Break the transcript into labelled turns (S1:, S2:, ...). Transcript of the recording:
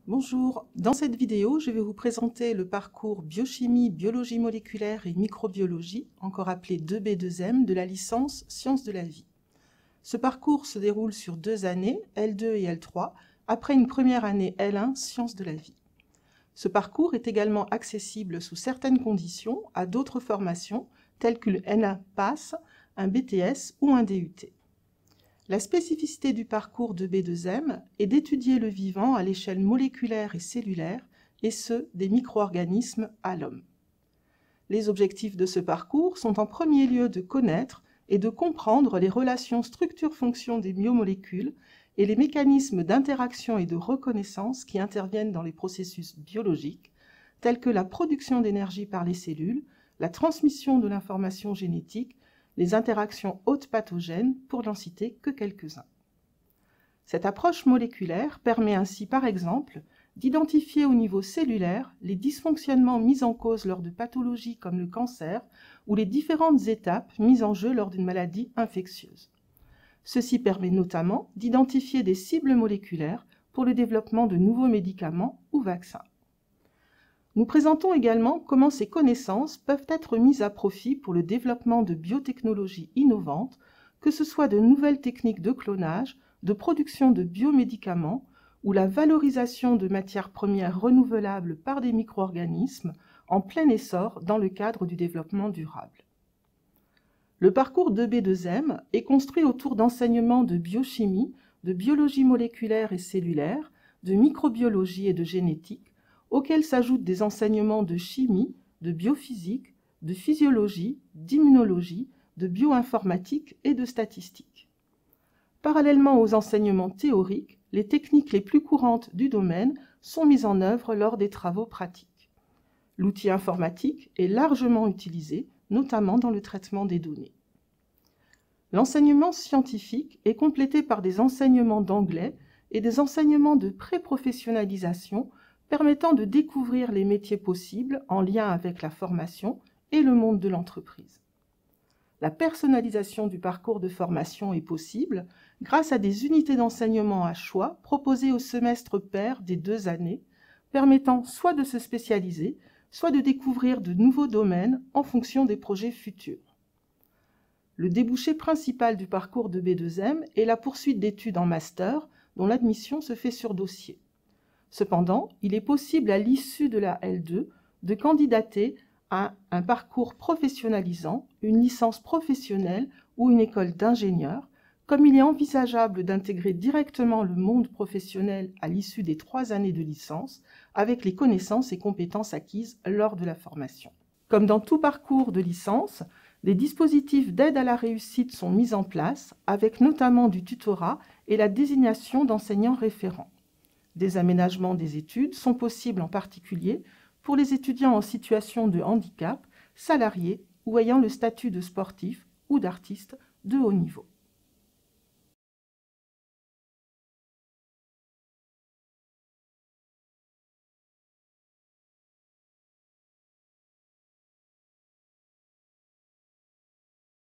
S1: Bonjour, dans cette vidéo, je vais vous présenter le parcours biochimie, biologie moléculaire et microbiologie, encore appelé 2B2M, de la licence Sciences de la vie. Ce parcours se déroule sur 2 années, L2 et L3, après une première année L1, Sciences de la vie. Ce parcours est également accessible sous certaines conditions à d'autres formations, telles qu'une NA PASS, un BTS ou un DUT. La spécificité du parcours de B2M est d'étudier le vivant à l'échelle moléculaire et cellulaire, et ce, des micro-organismes à l'homme. Les objectifs de ce parcours sont en premier lieu de connaître et de comprendre les relations structure-fonction des biomolécules et les mécanismes d'interaction et de reconnaissance qui interviennent dans les processus biologiques, tels que la production d'énergie par les cellules, la transmission de l'information génétique, les interactions hôtes pathogènes, pour n'en citer que quelques-uns. Cette approche moléculaire permet ainsi, par exemple, d'identifier au niveau cellulaire les dysfonctionnements mis en cause lors de pathologies comme le cancer ou les différentes étapes mises en jeu lors d'une maladie infectieuse. Ceci permet notamment d'identifier des cibles moléculaires pour le développement de nouveaux médicaments ou vaccins. Nous présentons également comment ces connaissances peuvent être mises à profit pour le développement de biotechnologies innovantes, que ce soit de nouvelles techniques de clonage, de production de biomédicaments ou la valorisation de matières premières renouvelables par des micro-organismes en plein essor dans le cadre du développement durable. Le parcours 2B2M est construit autour d'enseignements de biochimie, de biologie moléculaire et cellulaire, de microbiologie et de génétique, auxquels s'ajoutent des enseignements de chimie, de biophysique, de physiologie, d'immunologie, de bioinformatique et de statistique. Parallèlement aux enseignements théoriques, les techniques les plus courantes du domaine sont mises en œuvre lors des travaux pratiques. L'outil informatique est largement utilisé, notamment dans le traitement des données. L'enseignement scientifique est complété par des enseignements d'anglais et des enseignements de pré-professionnalisation permettant de découvrir les métiers possibles en lien avec la formation et le monde de l'entreprise. La personnalisation du parcours de formation est possible grâce à des unités d'enseignement à choix proposées au semestre pair des 2 années, permettant soit de se spécialiser, soit de découvrir de nouveaux domaines en fonction des projets futurs. Le débouché principal du parcours de B2M est la poursuite d'études en master dont l'admission se fait sur dossier. Cependant, il est possible à l'issue de la L2 de candidater à un parcours professionnalisant, une licence professionnelle ou une école d'ingénieur, comme il est envisageable d'intégrer directement le monde professionnel à l'issue des 3 années de licence avec les connaissances et compétences acquises lors de la formation. Comme dans tout parcours de licence, des dispositifs d'aide à la réussite sont mis en place, avec notamment du tutorat et la désignation d'enseignants référents. Des aménagements des études sont possibles en particulier pour les étudiants en situation de handicap, salariés ou ayant le statut de sportif ou d'artiste de haut niveau.